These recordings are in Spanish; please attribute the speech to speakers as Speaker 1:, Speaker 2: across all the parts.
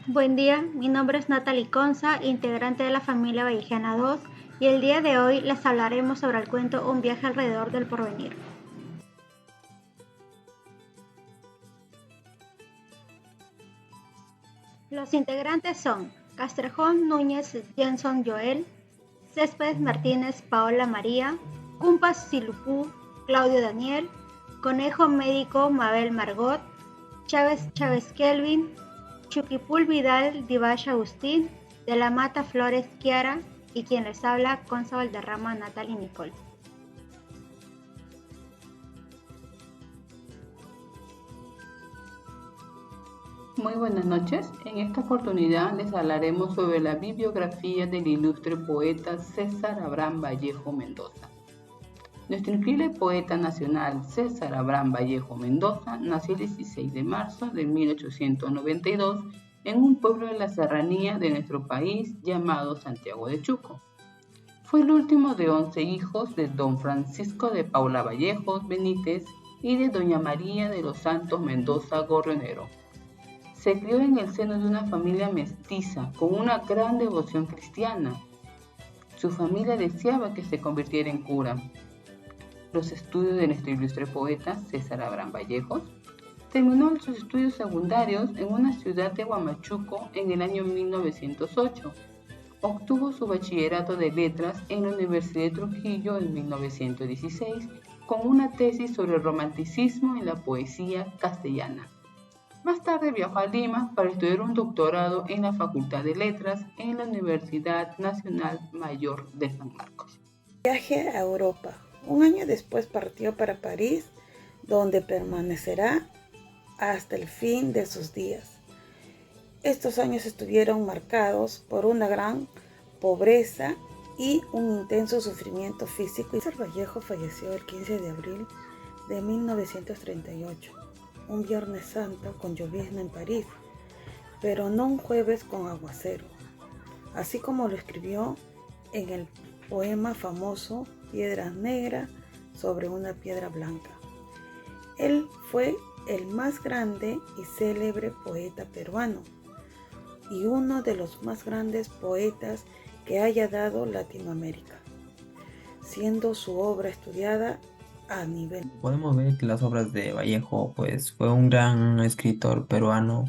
Speaker 1: Buen día, mi nombre es Natalie Conza, integrante de la familia Vallejana 2, y el día de hoy les hablaremos sobre el cuento Un viaje alrededor del porvenir. Los integrantes son Castrejón Núñez Jenson Joel, Céspedes Martínez Paola María, Cumpas Silupú Claudio Daniel, Conejo Médico Mabel Margot, Chávez Kelvin, Chuquipul Vidal Divash Agustín, de la Mata Flores Kiara y quien les habla Conza Valderrama Natalie Nicole.
Speaker 2: Muy buenas noches. En esta oportunidad les hablaremos sobre la bibliografía del ilustre poeta César Abraham Vallejo Mendoza. Nuestro increíble poeta nacional César Abraham Vallejo Mendoza nació el 16 de marzo de 1892 en un pueblo de la serranía de nuestro país llamado Santiago de Chuco. Fue el último de 11 hijos de don Francisco de Paula Vallejos Benítez y de doña María de los Santos Mendoza Gorrionero. Se crió en el seno de una familia mestiza con una gran devoción cristiana. Su familia deseaba que se convirtiera en cura. Los estudios de nuestro ilustre poeta César Abraham Vallejos terminó sus estudios secundarios en una ciudad de Huamachuco en el año 1908. Obtuvo su bachillerato de letras en la Universidad de Trujillo en 1916 con una tesis sobre el romanticismo en la poesía castellana. Más tarde viajó a Lima para estudiar un doctorado en la Facultad de Letras en la Universidad Nacional Mayor de San Marcos.
Speaker 3: Viaje a Europa. Un año después partió para París, donde permanecerá hasta el fin de sus días. Estos años estuvieron marcados por una gran pobreza y un intenso sufrimiento físico. César Vallejo falleció el 15 de abril de 1938. Un Viernes Santo con llovizna en París, pero no un jueves con aguacero, así como lo escribió en el poema famoso Piedras Negras sobre una piedra blanca. Él fue el más grande y célebre poeta peruano y uno de los más grandes poetas que haya dado Latinoamérica, siendo su obra estudiada a nivel.
Speaker 4: Podemos ver que las obras de Vallejo, pues fue un gran escritor peruano,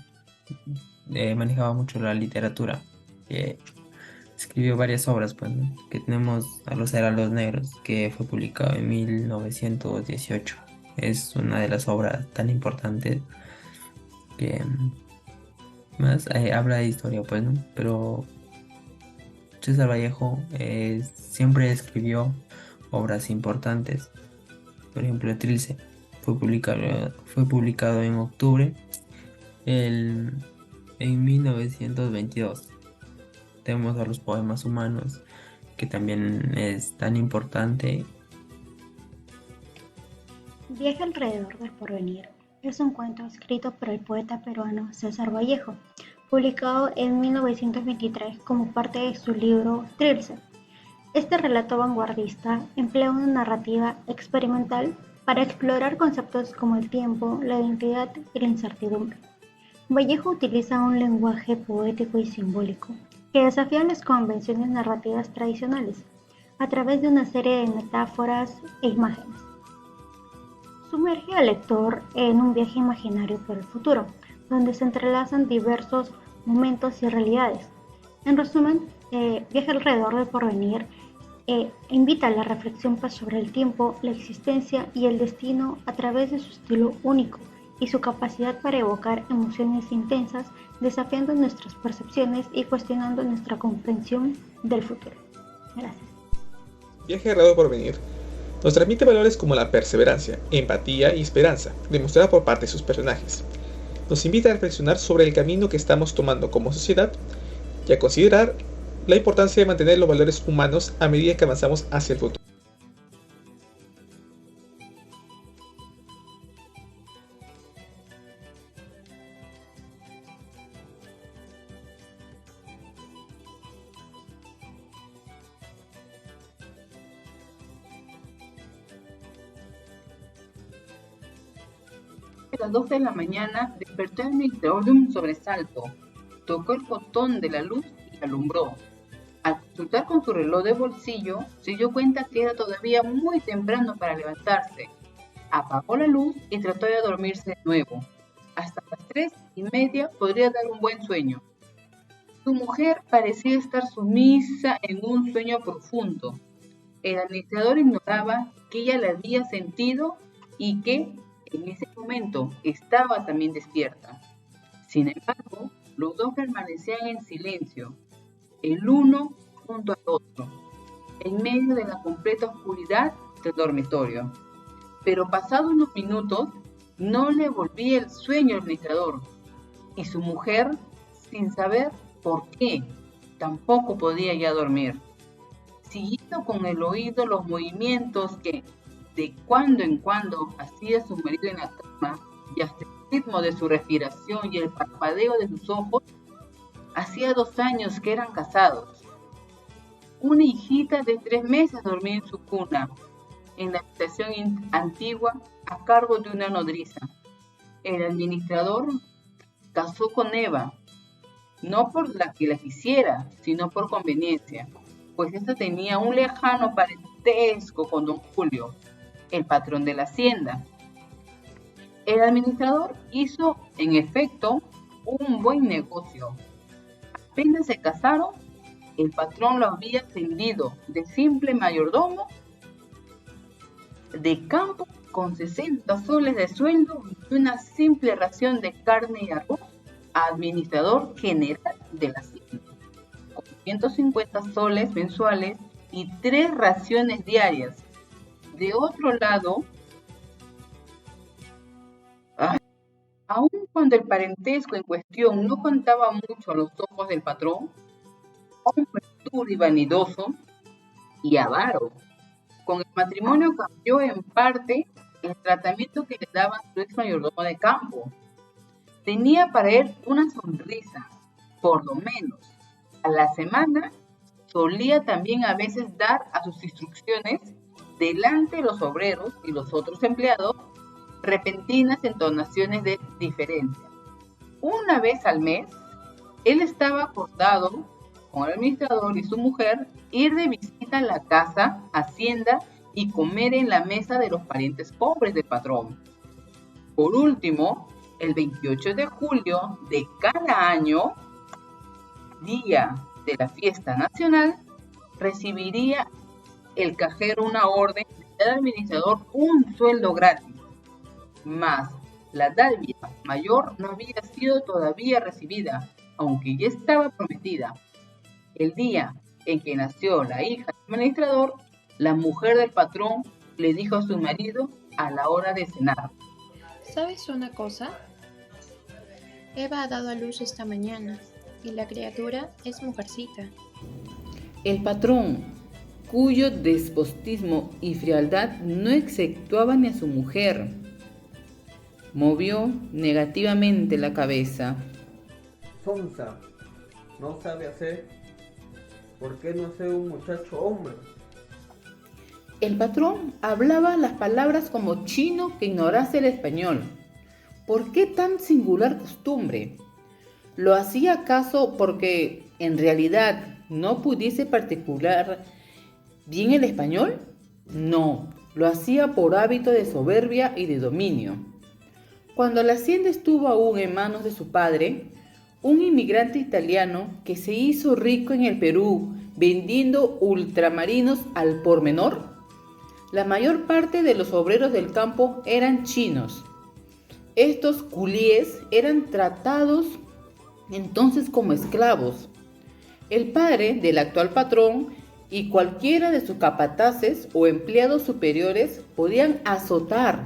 Speaker 4: manejaba mucho la literatura, escribió varias obras, pues, ¿no? Que tenemos a Los Heraldos Negros, que fue publicado en 1918. Es una de las obras tan importantes que más habla de historia, pues, ¿no? Pero César Vallejo siempre escribió obras importantes. Por ejemplo, Trilce fue publicado en octubre en 1922. Tenemos a los poemas humanos, que también es tan importante.
Speaker 1: Viaje alrededor del porvenir es un cuento escrito por el poeta peruano César Vallejo, publicado en 1923 como parte de su libro Trilce. Este relato vanguardista emplea una narrativa experimental para explorar conceptos como el tiempo, la identidad y la incertidumbre. Vallejo utiliza un lenguaje poético y simbólico que desafía las convenciones narrativas tradicionales a través de una serie de metáforas e imágenes. Sumerge al lector en un viaje imaginario por el futuro, donde se entrelazan diversos momentos y realidades. En resumen, Viaje alrededor del porvenir invita a la reflexión sobre el tiempo, la existencia y el destino a través de su estilo único y su capacidad para evocar emociones intensas, desafiando nuestras percepciones y cuestionando nuestra comprensión del futuro. Gracias.
Speaker 5: Viaje alrededor por venir nos transmite valores como la perseverancia, empatía y esperanza, demostrada por parte de sus personajes. Nos invita a reflexionar sobre el camino que estamos tomando como sociedad y a considerar la importancia de mantener los valores humanos a medida que avanzamos hacia el futuro.
Speaker 2: A las 2 de la mañana despertó en el interior de un sobresalto. tocó el botón de la luz y alumbró. Al consultar con su reloj de bolsillo, se dio cuenta que era todavía muy temprano para levantarse. Apagó la luz y trató de dormirse de nuevo. Hasta las 3:30 podría dar un buen sueño. Su mujer parecía estar sumisa en un sueño profundo. El administrador ignoraba que ella la había sentido y que en ese momento estaba también despierta. Sin embargo, los dos permanecían en silencio, el uno junto al otro, en medio de la completa oscuridad del dormitorio. Pero pasados unos minutos, no le volvía el sueño al administrador, y su mujer, sin saber por qué, tampoco podía ya dormir. Siguiendo con el oído los movimientos que de cuando en cuando hacía su marido en la cama, y hasta el ritmo de su respiración y el parpadeo de sus ojos, hacía 2 años que eran casados. Una hijita de 3 meses dormía en su cuna, en la habitación antigua, a cargo de una nodriza. El administrador casó con Eva, no por la que la quisiera, sino por conveniencia, pues ésta tenía un lejano parentesco con don Julio, el patrón de la hacienda. El administrador hizo, en efecto, un buen negocio. Apenas se casaron, el patrón lo había ascendido de simple mayordomo de campo con 60 soles de sueldo y una simple ración de carne y arroz a administrador general de la hacienda, con 150 soles mensuales y 3 raciones diarias. De otro lado, aun cuando el parentesco en cuestión no contaba mucho a los ojos del patrón, hombre duro y vanidoso y avaro, con el matrimonio cambió en parte el tratamiento que le daba su ex mayordomo de campo. Tenía para él una sonrisa, por lo menos. A la semana solía también a veces dar a sus instrucciones delante de los obreros y los otros empleados repentinas entonaciones de diferencia. Una vez al mes, él estaba acordado con el administrador y su mujer ir de visita a la casa, hacienda y comer en la mesa de los parientes pobres del patrón. Por último, el 28 de julio de cada año, día de la fiesta nacional, recibiría el cajero una orden del administrador un sueldo gratis, mas la dádiva mayor no había sido todavía recibida, aunque ya estaba prometida. El día en que nació la hija del administrador, la mujer del patrón le dijo a su marido a la hora de cenar:
Speaker 6: ¿Sabes una cosa? Eva ha dado a luz esta mañana y la criatura es mujercita.
Speaker 2: El patrón, cuyo despotismo y frialdad no exceptuaban ni a su mujer, movió negativamente la cabeza.
Speaker 7: Sonsa, no sabe hacer. ¿Por qué no hace un muchacho hombre?
Speaker 2: El patrón hablaba las palabras como chino que ignorase el español. ¿Por qué tan singular costumbre? ¿Lo hacía acaso porque en realidad no pudiese particular bien el español? No, lo hacía por hábito de soberbia y de dominio. Cuando la hacienda estuvo aún en manos de su padre, un inmigrante italiano que se hizo rico en el Perú vendiendo ultramarinos al por menor, la mayor parte de los obreros del campo eran chinos. Estos culíes eran tratados entonces como esclavos. El padre del actual patrón y cualquiera de sus capataces o empleados superiores podían azotar,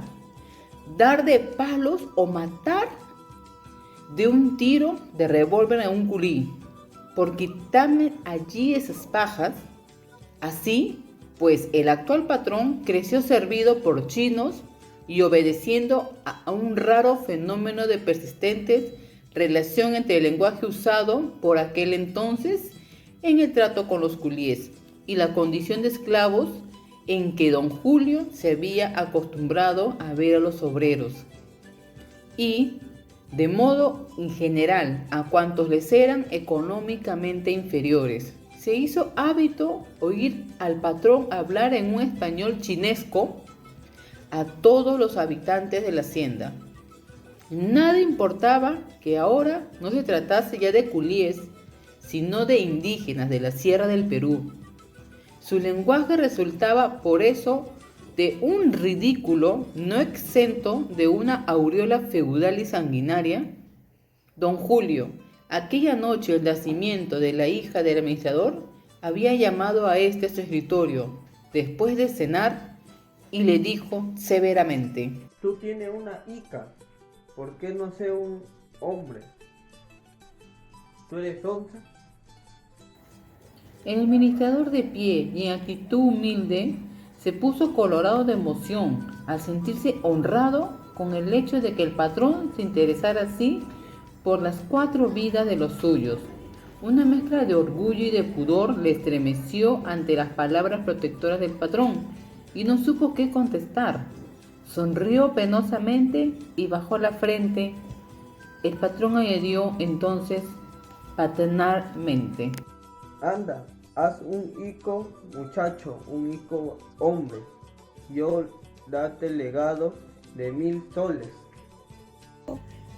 Speaker 2: dar de palos o matar de un tiro de revólver a un culí, por quitarme allí esas pajas. Así, pues el actual patrón creció servido por chinos y obedeciendo a un raro fenómeno de persistente relación entre el lenguaje usado por aquel entonces en el trato con los culíes y la condición de esclavos en que don Julio se había acostumbrado a ver a los obreros. Y de modo en general a cuantos les eran económicamente inferiores. Se hizo hábito oír al patrón hablar en un español chinesco a todos los habitantes de la hacienda. Nada importaba que ahora no se tratase ya de culíes, sino de indígenas de la Sierra del Perú. Su lenguaje resultaba por eso de un ridículo no exento de una aureola feudal y sanguinaria. Don Julio, aquella noche del nacimiento de la hija del administrador, había llamado a este a su escritorio después de cenar y le dijo severamente:
Speaker 7: Tú tienes una hija, ¿por qué no ser un hombre? ¿Tú eres onza?
Speaker 2: El administrador, de pie y en actitud humilde, se puso colorado de emoción al sentirse honrado con el hecho de que el patrón se interesara así por las 4 vidas de los suyos. Una mezcla de orgullo y de pudor le estremeció ante las palabras protectoras del patrón y no supo qué contestar. Sonrió penosamente y bajó la frente. El patrón añadió entonces paternalmente:
Speaker 7: Anda, haz un hijo muchacho, un hijo hombre. Yo date el legado de 1000 soles.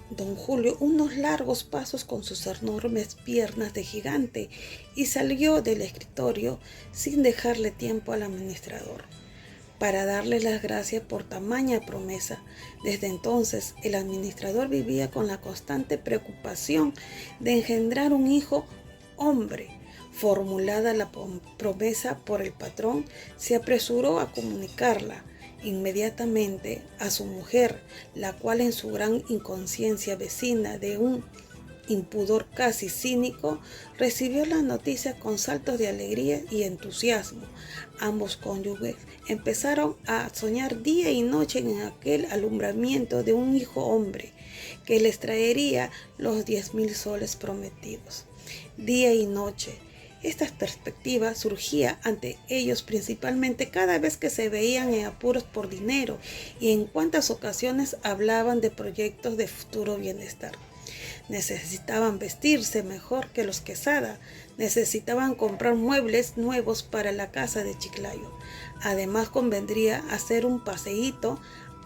Speaker 3: Don Julio unos largos pasos con sus enormes piernas de gigante y salió del escritorio sin dejarle tiempo al administrador para darle las gracias por tamaña promesa. Desde entonces, el administrador vivía con la constante preocupación de engendrar un hijo hombre. Formulada la promesa por el patrón, se apresuró a comunicarla inmediatamente a su mujer, la cual en su gran inconsciencia vecina de un impudor casi cínico, recibió la noticia con saltos de alegría y entusiasmo. Ambos cónyuges empezaron a soñar día y noche en aquel alumbramiento de un hijo hombre que les traería los 10.000 soles prometidos. Día y noche. Esta perspectiva surgía ante ellos principalmente cada vez que se veían en apuros por dinero y en cuantas ocasiones hablaban de proyectos de futuro bienestar. Necesitaban vestirse mejor que los Quesada, necesitaban comprar muebles nuevos para la casa de Chiclayo. Además convendría hacer un paseíto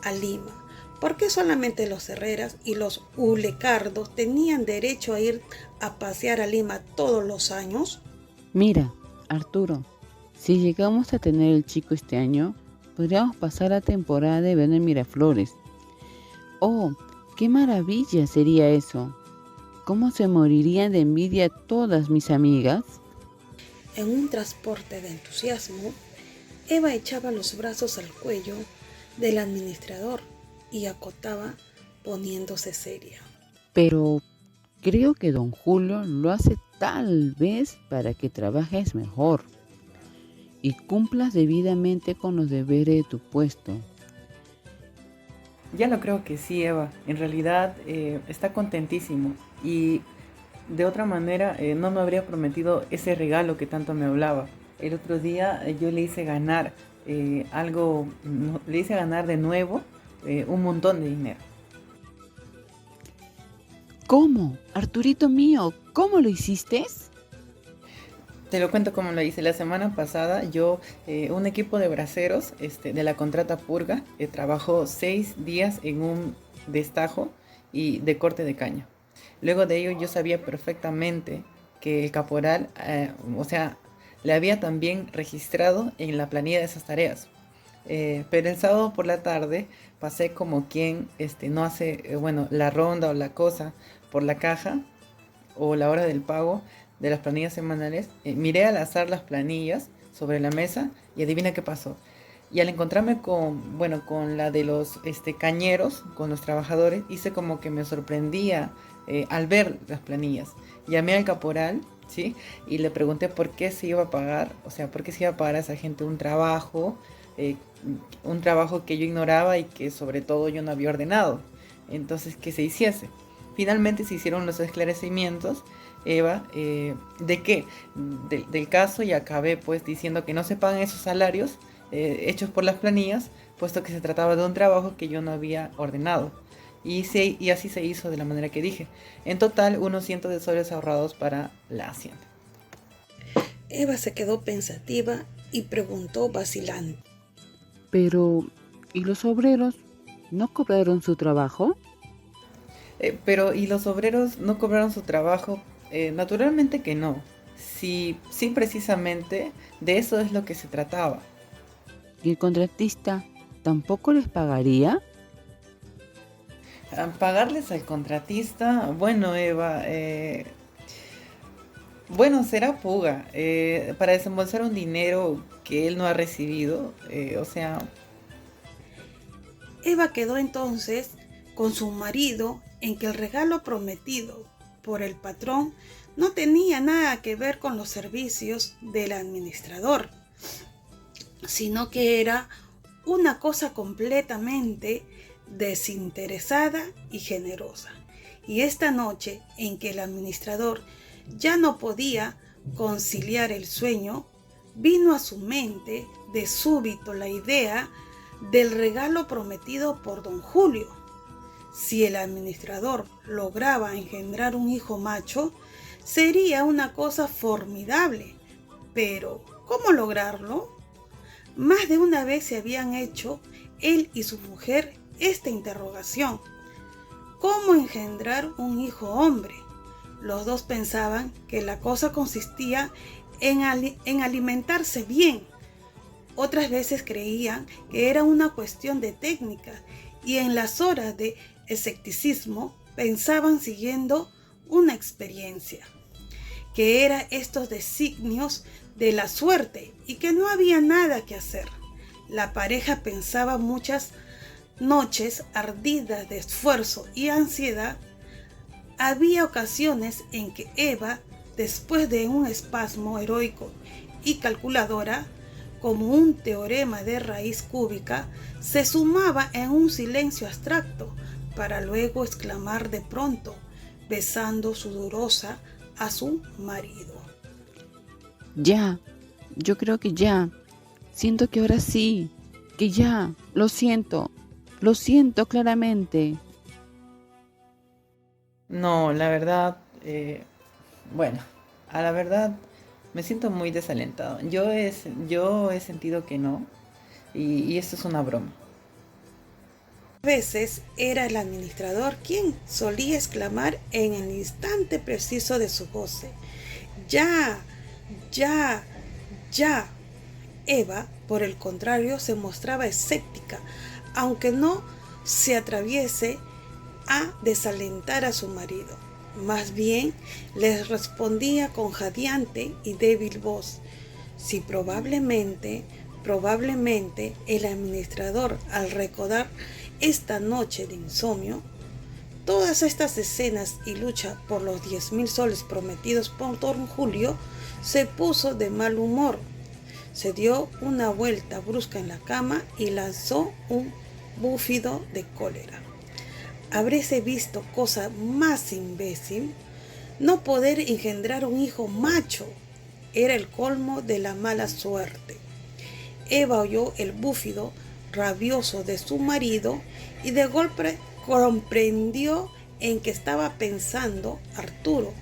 Speaker 3: a Lima. ¿Por qué solamente los Herreras y los Ulecardos tenían derecho a ir a pasear a Lima todos los años?
Speaker 8: Mira, Arturo, si llegamos a tener el chico este año, podríamos pasar la temporada de verano en Miraflores. ¡Oh, qué maravilla sería eso! ¿Cómo se morirían de envidia todas mis amigas?
Speaker 3: En un transporte de entusiasmo, Eva echaba los brazos al cuello del administrador y acotaba poniéndose seria.
Speaker 8: Pero creo que don Julio lo hace tal vez para que trabajes mejor y cumplas debidamente con los deberes de tu puesto.
Speaker 9: Ya lo creo que sí, Eva. En realidad está contentísimo y de otra manera no me habría prometido ese regalo que tanto me hablaba. El otro día yo le hice ganar le hice ganar de nuevo un montón de dinero.
Speaker 8: ¿Cómo? Arturito mío, ¿cómo lo hiciste?
Speaker 9: Te lo cuento cómo lo hice. La semana pasada un equipo de braceros de la contrata Purga trabajó 6 días en un destajo y de corte de caña. Luego de ello yo sabía perfectamente que el caporal, le había también registrado en la planilla de esas tareas. Pero el sábado por la tarde pasé como quien no hace la ronda o la cosa por la caja o la hora del pago de las planillas semanales. Miré al azar las planillas sobre la mesa y adivina qué pasó. Y al encontrarme con la de los cañeros, con los trabajadores, hice como que me sorprendía al ver las planillas. Llamé al caporal, ¿sí? Y le pregunté por qué se iba a pagar, por qué se iba a pagar a esa gente un trabajo que yo ignoraba y que sobre todo yo no había ordenado. Entonces, que se hiciese. Finalmente se hicieron los esclarecimientos, Eva, del caso, y acabé pues diciendo que no se pagan esos salarios hechos por las planillas, puesto que se trataba de un trabajo que yo no había ordenado. y así se hizo de la manera que dije. En total, unos cientos de soles ahorrados para la hacienda.
Speaker 3: Eva se quedó pensativa y preguntó vacilante.
Speaker 8: Pero, ¿y los obreros no cobraron su trabajo?
Speaker 9: Pero, ¿y los obreros no cobraron su trabajo? Naturalmente que no. Sí, precisamente de eso es lo que se trataba.
Speaker 8: ¿Y el contratista tampoco les pagaría?
Speaker 9: Pagarles al contratista, bueno, Eva, bueno, será puga, para desembolsar un dinero que él no ha recibido, o sea...
Speaker 3: Eva quedó entonces con su marido en que el regalo prometido por el patrón no tenía nada que ver con los servicios del administrador, sino que era una cosa completamente desinteresada y generosa. Y esta noche en que el administrador ya no podía conciliar el sueño, vino a su mente de súbito la idea del regalo prometido por don Julio. Si el administrador lograba engendrar un hijo macho, sería una cosa formidable. Pero, ¿cómo lograrlo? Más de una vez se habían hecho él y su mujer esta interrogación. ¿Cómo engendrar un hijo hombre? Los dos pensaban que la cosa consistía en alimentarse bien. Otras veces creían que era una cuestión de técnica y en las horas de escepticismo pensaban siguiendo una experiencia, que eran estos designios de la suerte y que no había nada que hacer. La pareja pensaba muchas noches ardidas de esfuerzo y ansiedad. Había ocasiones en que Eva, después de un espasmo heroico y calculadora, como un teorema de raíz cúbica, se sumaba en un silencio abstracto para luego exclamar de pronto, besando sudorosa a su marido.
Speaker 8: Ya, yo creo que ya. Siento que ahora sí, que ya, lo siento claramente.
Speaker 9: No, la verdad, bueno, a la verdad me siento muy desalentado. Yo he sentido que no, y esto es una broma.
Speaker 3: A veces era el administrador quien solía exclamar en el instante preciso de su goce: ¡Ya! ¡Ya! ¡Ya! Eva, por el contrario, se mostraba escéptica, aunque no se atreviese a desalentar a su marido. Más bien les respondía con jadeante y débil voz: si probablemente el administrador, al recordar esta noche de insomnio, todas estas escenas y lucha por los 10,000 soles prometidos por don Julio, se puso de mal humor. Se dio una vuelta brusca en la cama y lanzó un búfido de cólera. ¿Habrése visto cosa más imbécil? No poder engendrar un hijo macho era el colmo de la mala suerte. Eva oyó el búfido rabioso de su marido y de golpe comprendió en qué estaba pensando Arturo.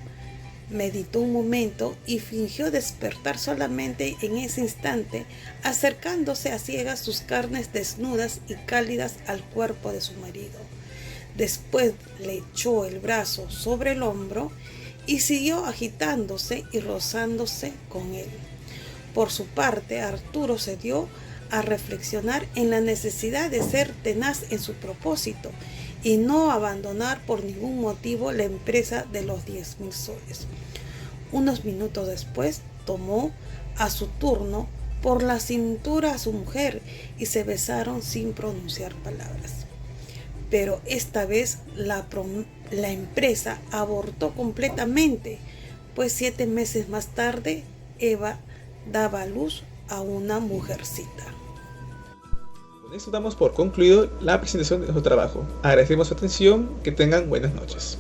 Speaker 3: Meditó un momento y fingió despertar solamente en ese instante, acercándose a ciegas sus carnes desnudas y cálidas al cuerpo de su marido. Después le echó el brazo sobre el hombro y siguió agitándose y rozándose con él. Por su parte, Arturo se dio a reflexionar en la necesidad de ser tenaz en su propósito y no abandonar por ningún motivo la empresa de los 10,000 soles. Unos minutos después tomó a su turno por la cintura a su mujer y se besaron sin pronunciar palabras. Pero esta vez la empresa abortó completamente, pues 7 meses más tarde Eva daba a luz a una mujercita.
Speaker 5: Con esto damos por concluido la presentación de nuestro trabajo. Agradecemos su atención, que tengan buenas noches.